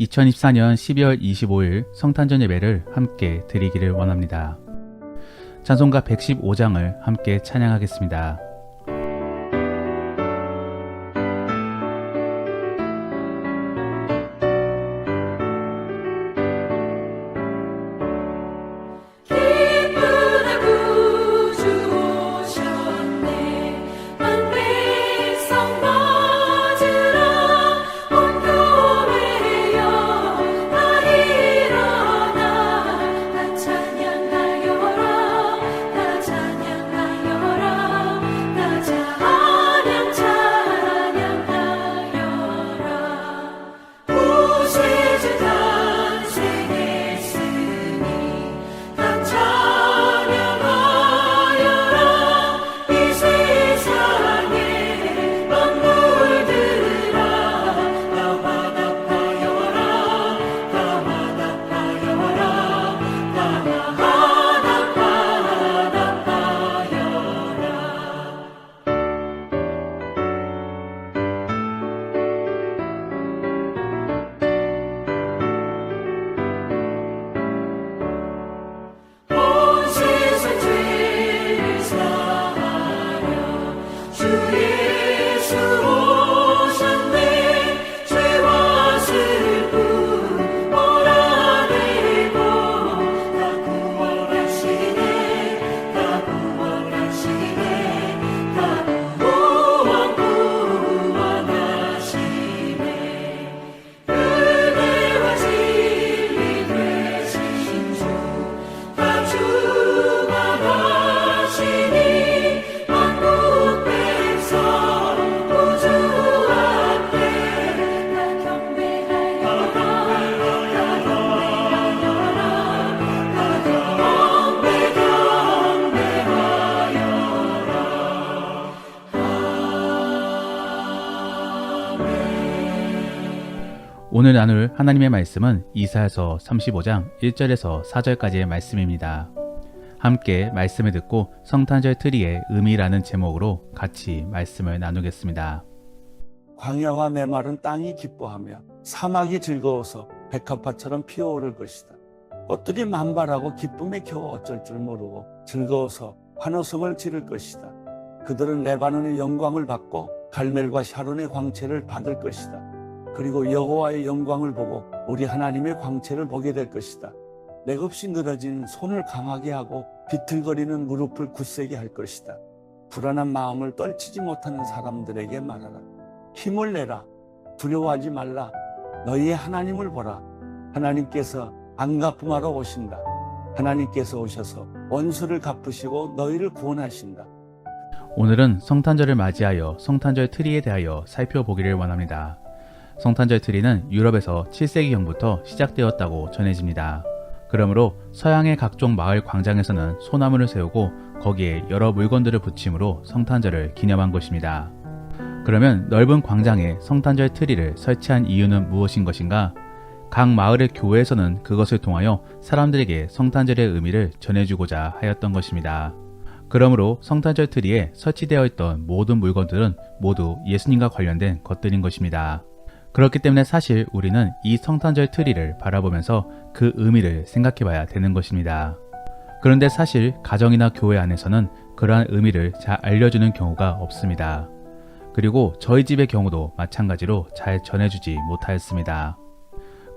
2024년 12월 25일 성탄절 예배를 함께 드리기를 원합니다. 찬송가 115장을 함께 찬양하겠습니다. 오늘 나눌 하나님의 말씀은 이사야서 35장 1절에서 4절까지의 말씀입니다. 함께 말씀을 듣고 성탄절 트리의 의미라는 제목으로 같이 말씀을 나누겠습니다. 광야와 메마른 땅이 기뻐하며 사막이 즐거워서 백합화처럼 피어오를 것이다. 꽃들이 만발하고 기쁨에 겨우 어쩔 줄 모르고 즐거워서 환호성을 지를 것이다. 그들은 레바논의 영광을 받고 갈멜과 샤론의 광채를 받을 것이다. 그리고 여호와의 영광을 보고 우리 하나님의 광채를 보게 될 것이다. 맥없이 늘어진 손을 강하게 하고 비틀거리는 무릎을 굳세게 할 것이다. 불안한 마음을 떨치지 못하는 사람들에게 말하라. 힘을 내라. 두려워하지 말라. 너희의 하나님을 보라. 하나님께서 안갚음하러 오신다. 하나님께서 오셔서 원수를 갚으시고 너희를 구원하신다. 오늘은 성탄절을 맞이하여 성탄절 트리에 대하여 살펴보기를 원합니다. 성탄절 트리는 유럽에서 7세기경부터 시작되었다고 전해집니다. 그러므로 서양의 각종 마을 광장에서는 소나무를 세우고 거기에 여러 물건들을 붙임으로 성탄절을 기념한 것입니다. 그러면 넓은 광장에 성탄절 트리를 설치한 이유는 무엇인 것인가? 각 마을의 교회에서는 그것을 통하여 사람들에게 성탄절의 의미를 전해주고자 하였던 것입니다. 그러므로 성탄절 트리에 설치되어 있던 모든 물건들은 모두 예수님과 관련된 것들인 것입니다. 그렇기 때문에 사실 우리는 이 성탄절 트리를 바라보면서 그 의미를 생각해 봐야 되는 것입니다. 그런데 사실 가정이나 교회 안에서는 그러한 의미를 잘 알려주는 경우가 없습니다. 그리고 저희 집의 경우도 마찬가지로 잘 전해주지 못하였습니다.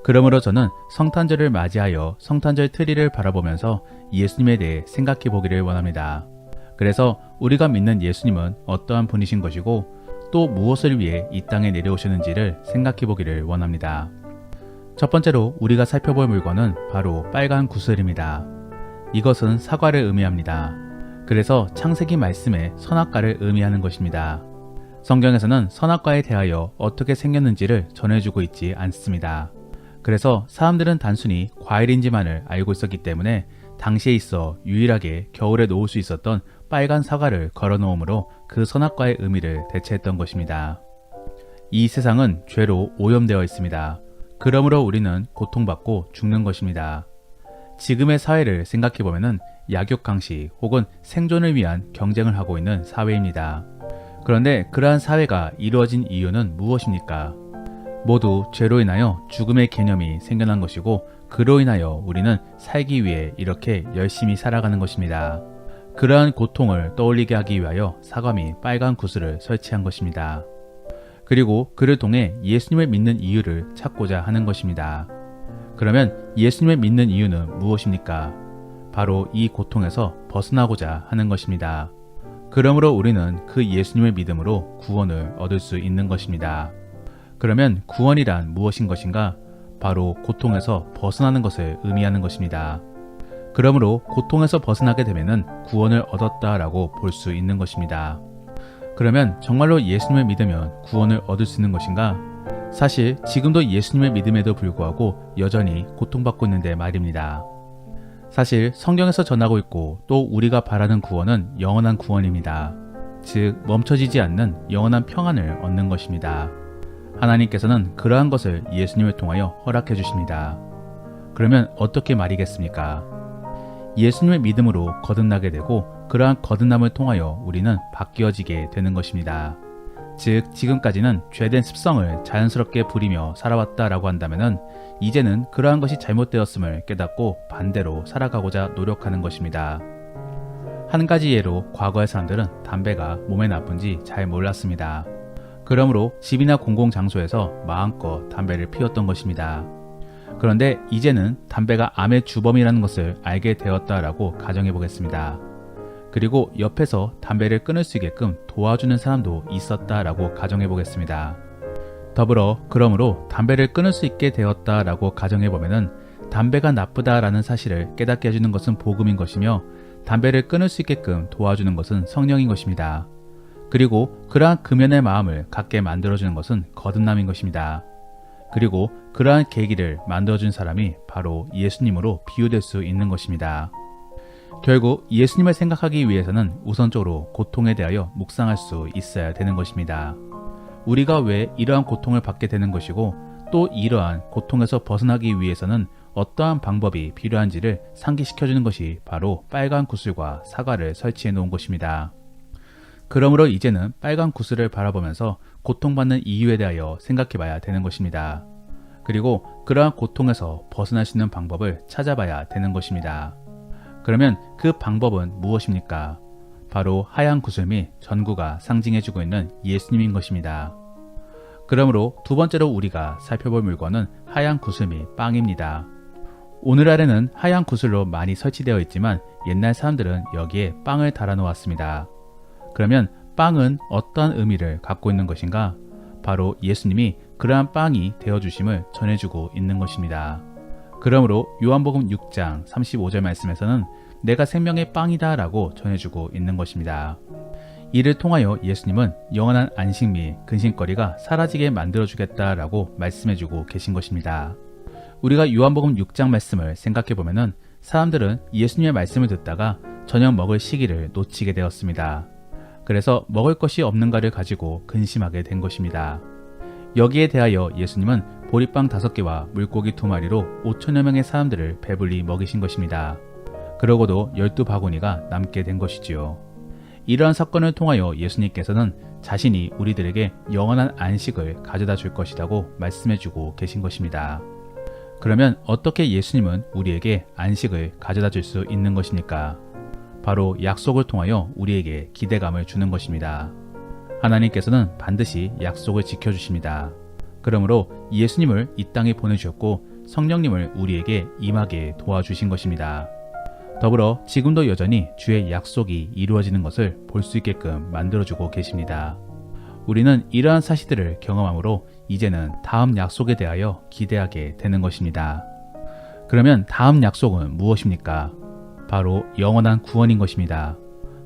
그러므로 저는 성탄절을 맞이하여 성탄절 트리를 바라보면서 예수님에 대해 생각해 보기를 원합니다. 그래서 우리가 믿는 예수님은 어떠한 분이신 것이고 또 무엇을 위해 이 땅에 내려오셨는지를 생각해 보기를 원합니다. 첫 번째로 우리가 살펴볼 물건은 바로 빨간 구슬입니다. 이것은 사과를 의미합니다. 그래서 창세기 말씀에 선악과를 의미하는 것입니다. 성경에서는 선악과에 대하여 어떻게 생겼는지를 전해주고 있지 않습니다. 그래서 사람들은 단순히 과일인지만을 알고 있었기 때문에 당시에 있어 유일하게 겨울에 놓을 수 있었던 빨간 사과를 걸어놓음으로 그 선악과의 의미를 대체했던 것입니다. 이 세상은 죄로 오염되어 있습니다. 그러므로 우리는 고통받고 죽는 것입니다. 지금의 사회를 생각해보면 약육강식 혹은 생존을 위한 경쟁을 하고 있는 사회입니다. 그런데 그러한 사회가 이루어진 이유는 무엇입니까? 모두 죄로 인하여 죽음의 개념이 생겨난 것이고 그로 인하여 우리는 살기 위해 이렇게 열심히 살아가는 것입니다. 그러한 고통을 떠올리게 하기 위하여 사감이 빨간 구슬을 설치한 것입니다. 그리고 그를 통해 예수님을 믿는 이유를 찾고자 하는 것입니다. 그러면 예수님을 믿는 이유는 무엇입니까? 바로 이 고통에서 벗어나고자 하는 것입니다. 그러므로 우리는 그 예수님을 믿음으로 구원을 얻을 수 있는 것입니다. 그러면 구원이란 무엇인 것인가? 바로 고통에서 벗어나는 것을 의미하는 것입니다. 그러므로 고통에서 벗어나게 되면은 구원을 얻었다라고 볼 수 있는 것입니다. 그러면 정말로 예수님을 믿으면 구원을 얻을 수 있는 것인가? 사실 지금도 예수님을 믿음에도 불구하고 여전히 고통받고 있는데 말입니다. 사실 성경에서 전하고 있고 또 우리가 바라는 구원은 영원한 구원입니다. 즉 멈춰지지 않는 영원한 평안을 얻는 것입니다. 하나님께서는 그러한 것을 예수님을 통하여 허락해 주십니다. 그러면 어떻게 말이겠습니까? 예수님의 믿음으로 거듭나게 되고 그러한 거듭남을 통하여 우리는 바뀌어지게 되는 것입니다. 즉 지금까지는 죄된 습성을 자연스럽게 부리며 살아왔다라고 한다면은 이제는 그러한 것이 잘못되었음을 깨닫고 반대로 살아가고자 노력하는 것입니다. 한 가지 예로 과거의 사람들은 담배가 몸에 나쁜지 잘 몰랐습니다. 그러므로 집이나 공공장소에서 마음껏 담배를 피웠던 것입니다. 그런데 이제는 담배가 암의 주범이라는 것을 알게 되었다라고 가정해 보겠습니다. 그리고 옆에서 담배를 끊을 수 있게끔 도와주는 사람도 있었다라고 가정해 보겠습니다. 더불어 그러므로 담배를 끊을 수 있게 되었다라고 가정해 보면은 담배가 나쁘다라는 사실을 깨닫게 해주는 것은 복음인 것이며 담배를 끊을 수 있게끔 도와주는 것은 성령인 것입니다. 그리고 그러한 금연의 마음을 갖게 만들어주는 것은 거듭남인 것입니다. 그리고 그러한 계기를 만들어준 사람이 바로 예수님으로 비유될 수 있는 것입니다. 결국 예수님을 생각하기 위해서는 우선적으로 고통에 대하여 묵상할 수 있어야 되는 것입니다. 우리가 왜 이러한 고통을 받게 되는 것이고 또 이러한 고통에서 벗어나기 위해서는 어떠한 방법이 필요한지를 상기시켜주는 것이 바로 빨간 구슬과 사과를 설치해 놓은 것입니다. 그러므로 이제는 빨간 구슬을 바라보면서 고통받는 이유에 대하여 생각해 봐야 되는 것입니다. 그리고 그러한 고통에서 벗어날 수 있는 방법을 찾아봐야 되는 것입니다. 그러면 그 방법은 무엇입니까? 바로 하얀 구슬 및 전구가 상징해주고 있는 예수님인 것입니다. 그러므로 두 번째로 우리가 살펴볼 물건은 하얀 구슬 및 빵입니다. 오늘날에는 하얀 구슬로 많이 설치되어 있지만 옛날 사람들은 여기에 빵을 달아 놓았습니다. 그러면 빵은 어떠한 의미를 갖고 있는 것인가? 바로 예수님이 그러한 빵이 되어주심을 전해주고 있는 것입니다. 그러므로 요한복음 6장 35절 말씀에서는 내가 생명의 빵이다 라고 전해주고 있는 것입니다. 이를 통하여 예수님은 영원한 안식 및 근심거리가 사라지게 만들어주겠다라고 말씀해주고 계신 것입니다. 우리가 요한복음 6장 말씀을 생각해보면 사람들은 예수님의 말씀을 듣다가 저녁 먹을 시기를 놓치게 되었습니다. 그래서 먹을 것이 없는가를 가지고 근심하게 된 것입니다. 여기에 대하여 예수님은 보리빵 5개와 물고기 2마리로 5천여 명의 사람들을 배불리 먹이신 것입니다. 그러고도 12바구니가 남게 된 것이지요. 이러한 사건을 통하여 예수님께서는 자신이 우리들에게 영원한 안식을 가져다 줄 것이라고 말씀해주고 계신 것입니다. 그러면 어떻게 예수님은 우리에게 안식을 가져다 줄 수 있는 것입니까? 바로 약속을 통하여 우리에게 기대감을 주는 것입니다. 하나님께서는 반드시 약속을 지켜주십니다. 그러므로 예수님을 이 땅에 보내주셨고 성령님을 우리에게 임하게 도와주신 것입니다. 더불어 지금도 여전히 주의 약속이 이루어지는 것을 볼 수 있게끔 만들어주고 계십니다. 우리는 이러한 사실들을 경험함으로 이제는 다음 약속에 대하여 기대하게 되는 것입니다. 그러면 다음 약속은 무엇입니까? 바로 영원한 구원인 것입니다.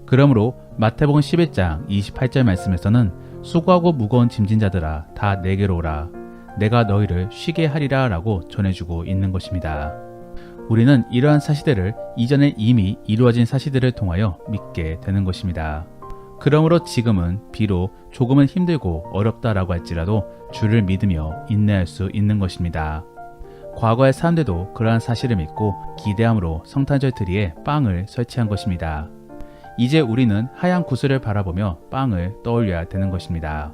그러므로 마태복음 11장 28절 말씀에서는 수고하고 무거운 짐진 자들아 다 내게로 오라 내가 너희를 쉬게 하리라 라고 전해주고 있는 것입니다. 우리는 이러한 사실들을 이전에 이미 이루어진 사실들을 통하여 믿게 되는 것입니다. 그러므로 지금은 비록 조금은 힘들고 어렵다라고 할지라도 주를 믿으며 인내할 수 있는 것입니다. 과거의 사람들도 그러한 사실을 믿고 기대함으로 성탄절 트리에 빵을 설치한 것입니다. 이제 우리는 하얀 구슬을 바라보며 빵을 떠올려야 되는 것입니다.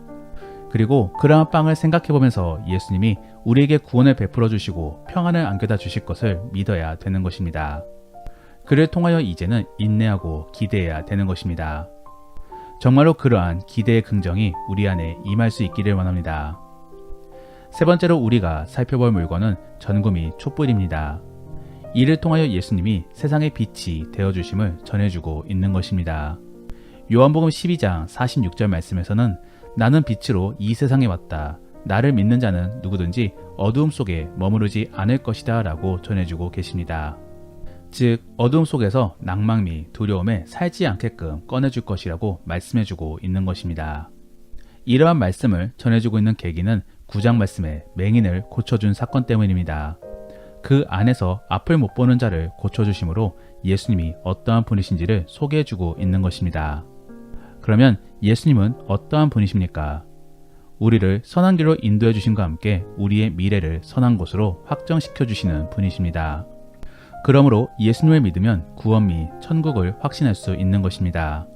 그리고 그러한 빵을 생각해보면서 예수님이 우리에게 구원을 베풀어 주시고 평안을 안겨다 주실 것을 믿어야 되는 것입니다. 그를 통하여 이제는 인내하고 기대해야 되는 것입니다. 정말로 그러한 기대의 긍정이 우리 안에 임할 수 있기를 원합니다. 세 번째로 우리가 살펴볼 물건은 전구미 촛불입니다. 이를 통하여 예수님이 세상의 빛이 되어주심을 전해주고 있는 것입니다. 요한복음 12장 46절 말씀에서는 나는 빛으로 이 세상에 왔다. 나를 믿는 자는 누구든지 어두움 속에 머무르지 않을 것이다 라고 전해주고 계십니다. 즉 어두움 속에서 낭만 및 두려움에 살지 않게끔 꺼내줄 것이라고 말씀해주고 있는 것입니다. 이러한 말씀을 전해주고 있는 계기는 9장 말씀에 맹인을 고쳐준 사건 때문입니다. 그 안에서 앞을 못 보는 자를 고쳐주심으로 예수님이 어떠한 분이신지를 소개해주고 있는 것입니다. 그러면 예수님은 어떠한 분이십니까? 우리를 선한 길로 인도해 주심과 함께 우리의 미래를 선한 곳으로 확정시켜 주시는 분이십니다. 그러므로 예수님을 믿으면 구원 및 천국을 확신할 수 있는 것입니다.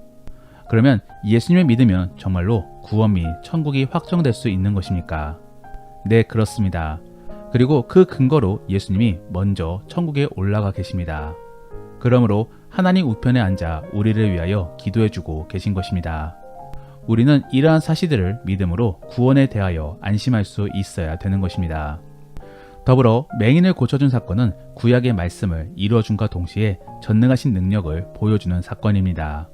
그러면 예수님을 믿으면 정말로 구원 및 천국이 확정될 수 있는 것입니까? 네, 그렇습니다. 그리고 그 근거로 예수님이 먼저 천국에 올라가 계십니다. 그러므로 하나님 우편에 앉아 우리를 위하여 기도해주고 계신 것입니다. 우리는 이러한 사실들을 믿음으로 구원에 대하여 안심할 수 있어야 되는 것입니다. 더불어 맹인을 고쳐준 사건은 구약의 말씀을 이루어준과 동시에 전능하신 능력을 보여주는 사건입니다.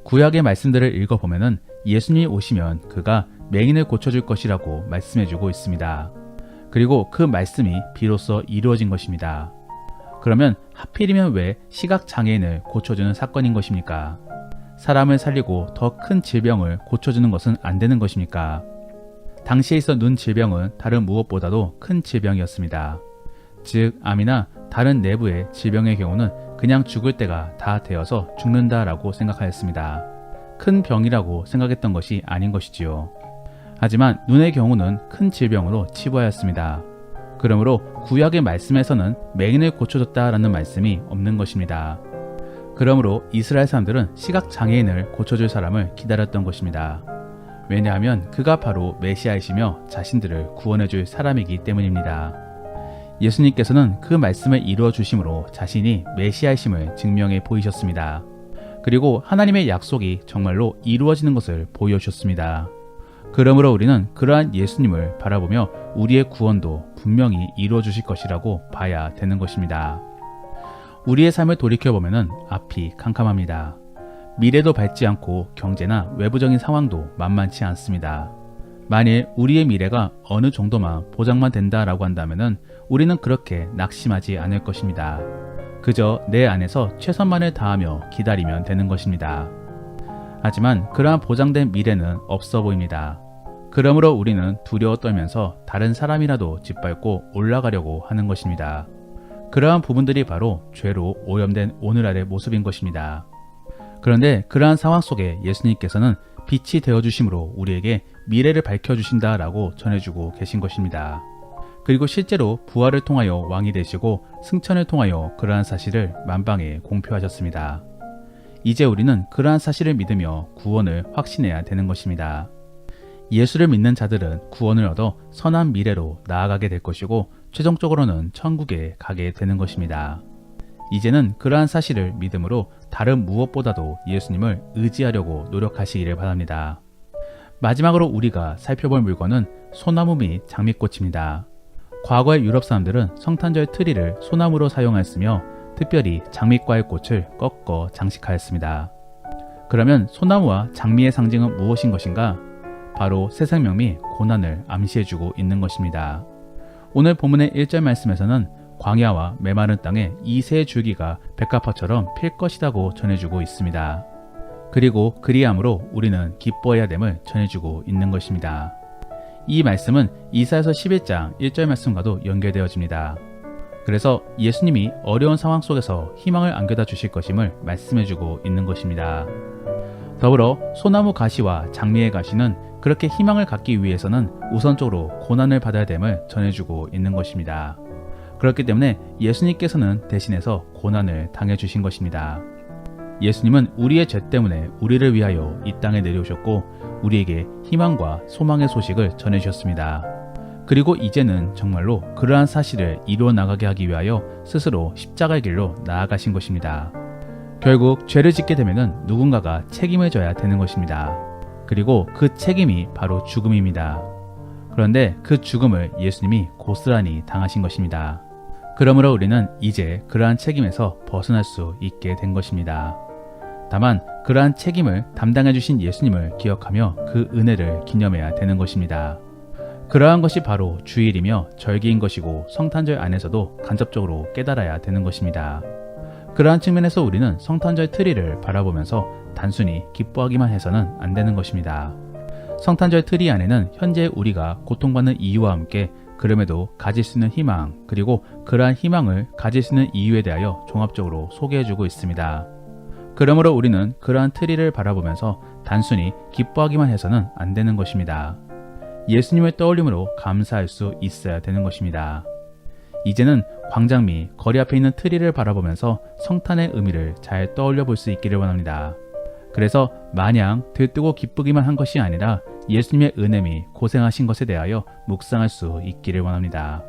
구약의 말씀들을 읽어보면 예수님이 오시면 그가 맹인을 고쳐줄 것이라고 말씀해주고 있습니다. 그리고 그 말씀이 비로소 이루어진 것입니다. 그러면 하필이면 왜 시각장애인을 고쳐주는 사건인 것입니까? 사람을 살리고 더 큰 질병을 고쳐주는 것은 안 되는 것입니까? 당시에 있어 눈 질병은 다른 무엇보다도 큰 질병이었습니다. 즉 암이나 다른 내부의 질병의 경우는 그냥 죽을 때가 다 되어서 죽는다라고 생각하였습니다. 큰 병이라고 생각했던 것이 아닌 것이지요. 하지만 눈의 경우는 큰 질병으로 치부하였습니다. 그러므로 구약의 말씀에서는 맹인을 고쳐줬다라는 말씀이 없는 것입니다. 그러므로 이스라엘 사람들은 시각장애인을 고쳐줄 사람을 기다렸던 것입니다. 왜냐하면 그가 바로 메시아이시며 자신들을 구원해줄 사람이기 때문입니다. 예수님께서는 그 말씀을 이루어 주심으로 자신이 메시아이심을 증명해 보이셨습니다. 그리고 하나님의 약속이 정말로 이루어지는 것을 보여주셨습니다. 그러므로 우리는 그러한 예수님을 바라보며 우리의 구원도 분명히 이루어 주실 것이라고 봐야 되는 것입니다. 우리의 삶을 돌이켜보면 앞이 캄캄합니다. 미래도 밝지 않고 경제나 외부적인 상황도 만만치 않습니다. 만일 우리의 미래가 어느 정도만 보장만 된다라고 한다면 우리는 그렇게 낙심하지 않을 것입니다. 그저 내 안에서 최선만을 다하며 기다리면 되는 것입니다. 하지만 그러한 보장된 미래는 없어 보입니다. 그러므로 우리는 두려워 떨면서 다른 사람이라도 짓밟고 올라가려고 하는 것입니다. 그러한 부분들이 바로 죄로 오염된 오늘날의 모습인 것입니다. 그런데 그러한 상황 속에 예수님께서는 빛이 되어주심으로 우리에게 미래를 밝혀주신다라고 전해주고 계신 것입니다. 그리고 실제로 부활을 통하여 왕이 되시고 승천을 통하여 그러한 사실을 만방에 공표하셨습니다. 이제 우리는 그러한 사실을 믿으며 구원을 확신해야 되는 것입니다. 예수를 믿는 자들은 구원을 얻어 선한 미래로 나아가게 될 것이고 최종적으로는 천국에 가게 되는 것입니다. 이제는 그러한 사실을 믿음으로 다른 무엇보다도 예수님을 의지하려고 노력하시기를 바랍니다. 마지막으로 우리가 살펴볼 물건은 소나무 및 장미꽃입니다. 과거의 유럽 사람들은 성탄절 트리를 소나무로 사용하였으며 특별히 장미과의 꽃을 꺾어 장식하였습니다. 그러면 소나무와 장미의 상징은 무엇인 것인가? 바로 새 생명 및 고난을 암시해주고 있는 것입니다. 오늘 본문의 1절 말씀에서는 광야와 메마른 땅에 이 세 줄기가 백합화처럼 필 것이라고 전해주고 있습니다. 그리고 그리함으로 우리는 기뻐해야 됨을 전해주고 있는 것입니다. 이 말씀은 이사야서 11장 1절 말씀과도 연결되어집니다. 그래서 예수님이 어려운 상황 속에서 희망을 안겨다 주실 것임을 말씀해주고 있는 것입니다. 더불어 소나무 가시와 장미의 가시는 그렇게 희망을 갖기 위해서는 우선적으로 고난을 받아야 됨을 전해주고 있는 것입니다. 그렇기 때문에 예수님께서는 대신해서 고난을 당해주신 것입니다. 예수님은 우리의 죄 때문에 우리를 위하여 이 땅에 내려오셨고 우리에게 희망과 소망의 소식을 전해주셨습니다. 그리고 이제는 정말로 그러한 사실을 이루어 나가게 하기 위하여 스스로 십자가의 길로 나아가신 것입니다. 결국 죄를 짓게 되면 누군가가 책임을 져야 되는 것입니다. 그리고 그 책임이 바로 죽음입니다. 그런데 그 죽음을 예수님이 고스란히 당하신 것입니다. 그러므로 우리는 이제 그러한 책임에서 벗어날 수 있게 된 것입니다. 다만 그러한 책임을 담당해 주신 예수님을 기억하며 그 은혜를 기념해야 되는 것입니다. 그러한 것이 바로 주일이며 절기인 것이고 성탄절 안에서도 간접적으로 깨달아야 되는 것입니다. 그러한 측면에서 우리는 성탄절 트리를 바라보면서 단순히 기뻐하기만 해서는 안 되는 것입니다. 성탄절 트리 안에는 현재 우리가 고통받는 이유와 함께 그럼에도 가질 수 있는 희망, 그리고 그러한 희망을 가질 수 있는 이유에 대하여 종합적으로 소개해주고 있습니다. 그러므로 우리는 그러한 트리를 바라보면서 단순히 기뻐하기만 해서는 안 되는 것입니다. 예수님을 떠올림으로 감사할 수 있어야 되는 것입니다. 이제는 광장 및 거리 앞에 있는 트리를 바라보면서 성탄의 의미를 잘 떠올려 볼 수 있기를 원합니다. 그래서 마냥 들뜨고 기쁘기만 한 것이 아니라 예수님의 은혜 및 고생하신 것에 대하여 묵상할 수 있기를 원합니다.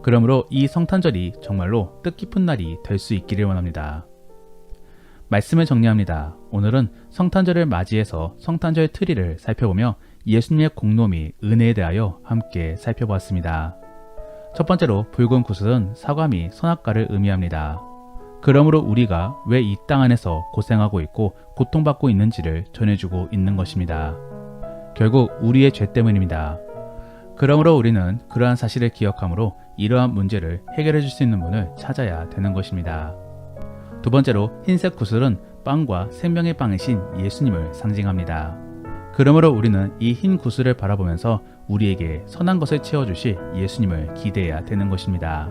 그러므로 이 성탄절이 정말로 뜻깊은 날이 될 수 있기를 원합니다. 말씀을 정리합니다. 오늘은 성탄절을 맞이해서 성탄절 트리를 살펴보며 예수님의 공로 및 은혜에 대하여 함께 살펴보았습니다. 첫 번째로 붉은 구슬은 사과 및 선악과를 의미합니다. 그러므로 우리가 왜 이 땅 안에서 고생하고 있고 고통받고 있는지를 전해주고 있는 것입니다. 결국 우리의 죄 때문입니다. 그러므로 우리는 그러한 사실을 기억하므로 이러한 문제를 해결해 줄 수 있는 분을 찾아야 되는 것입니다. 두 번째로 흰색 구슬은 빵과 생명의 빵이신 예수님을 상징합니다. 그러므로 우리는 이 흰 구슬을 바라보면서 우리에게 선한 것을 채워주실 예수님을 기대해야 되는 것입니다.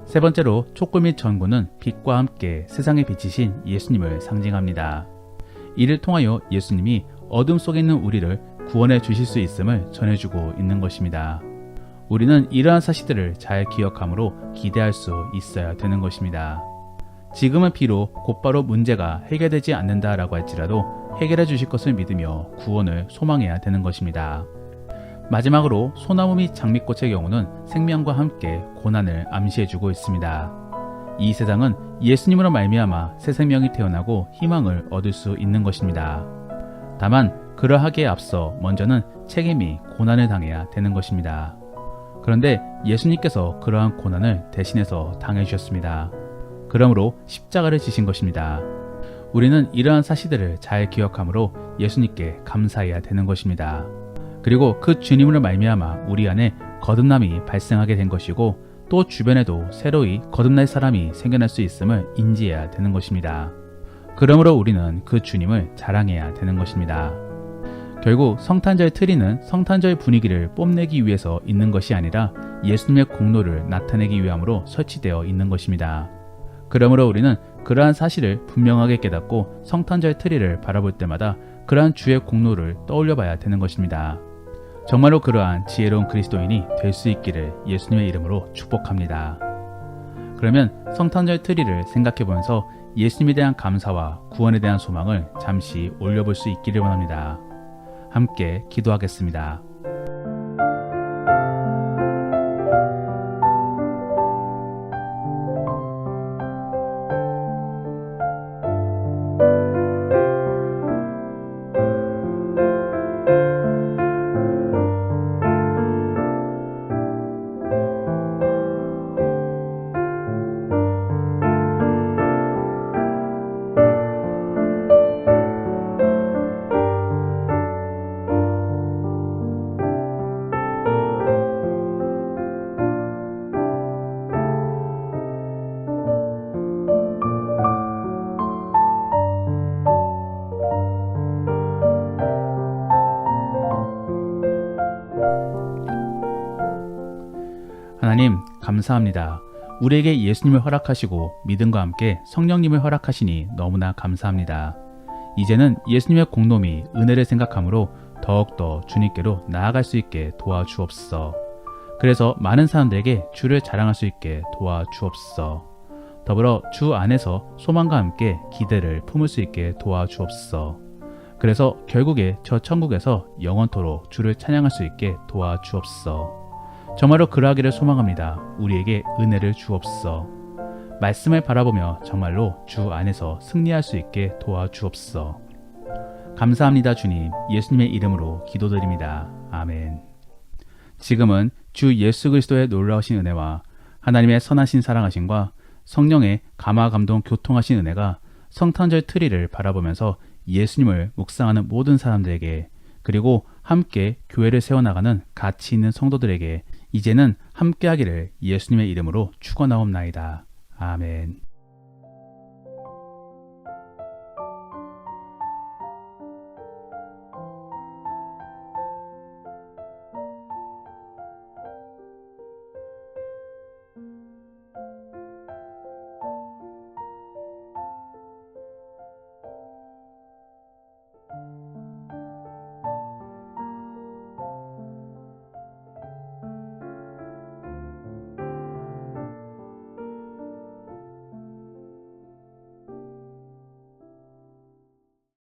세 번째로 촛불 및 전구는 빛과 함께 세상에 비치신 예수님을 상징합니다. 이를 통하여 예수님이 어둠 속에 있는 우리를 구원해 주실 수 있음을 전해주고 있는 것입니다. 우리는 이러한 사실들을 잘 기억하므로 기대할 수 있어야 되는 것입니다. 지금은 비록 곧바로 문제가 해결되지 않는다라고 할지라도 해결해 주실 것을 믿으며 구원을 소망해야 되는 것입니다. 마지막으로 소나무 및 장미꽃의 경우는 생명과 함께 고난을 암시해주고 있습니다. 이 세상은 예수님으로 말미암아 새 생명이 태어나고 희망을 얻을 수 있는 것입니다. 다만 그러하기에 앞서 먼저는 책임이 고난을 당해야 되는 것입니다. 그런데 예수님께서 그러한 고난을 대신해서 당해주셨습니다. 그러므로 십자가를 지신 것입니다. 우리는 이러한 사실들을 잘 기억하므로 예수님께 감사해야 되는 것입니다. 그리고 그 주님으로 말미암아 우리 안에 거듭남이 발생하게 된 것이고 또 주변에도 새로이 거듭날 사람이 생겨날 수 있음을 인지해야 되는 것입니다. 그러므로 우리는 그 주님을 자랑해야 되는 것입니다. 결국 성탄절 트리는 성탄절 분위기를 뽐내기 위해서 있는 것이 아니라 예수님의 공로를 나타내기 위함으로 설치되어 있는 것입니다. 그러므로 우리는 그러한 사실을 분명하게 깨닫고 성탄절 트리를 바라볼 때마다 그러한 주의 공로를 떠올려 봐야 되는 것입니다. 정말로 그러한 지혜로운 그리스도인이 될 수 있기를 예수님의 이름으로 축복합니다. 그러면 성탄절 트리를 생각해 보면서 예수님에 대한 감사와 구원에 대한 소망을 잠시 올려볼 수 있기를 원합니다. 함께 기도하겠습니다. 하나님 감사합니다. 우리에게 예수님을 허락하시고 믿음과 함께 성령님을 허락하시니 너무나 감사합니다. 이제는 예수님의 공로 및 은혜를 생각하므로 더욱더 주님께로 나아갈 수 있게 도와주옵소서. 그래서 많은 사람들에게 주를 자랑할 수 있게 도와주옵소서. 더불어 주 안에서 소망과 함께 기대를 품을 수 있게 도와주옵소서. 그래서 결국에 저 천국에서 영원토록 주를 찬양할 수 있게 도와주옵소서. 정말로 그러하기를 소망합니다. 우리에게 은혜를 주옵소서. 말씀을 바라보며 정말로 주 안에서 승리할 수 있게 도와주옵소서. 감사합니다, 주님. 예수님의 이름으로 기도드립니다. 아멘. 지금은 주 예수 그리스도의 놀라우신 은혜와 하나님의 선하신 사랑하심과 성령의 감화 감동 교통하신 은혜가 성탄절 트리를 바라보면서 예수님을 묵상하는 모든 사람들에게, 그리고 함께 교회를 세워나가는 가치 있는 성도들에게 이제는 함께하기를 예수님의 이름으로 축원하옵나이다. 아멘.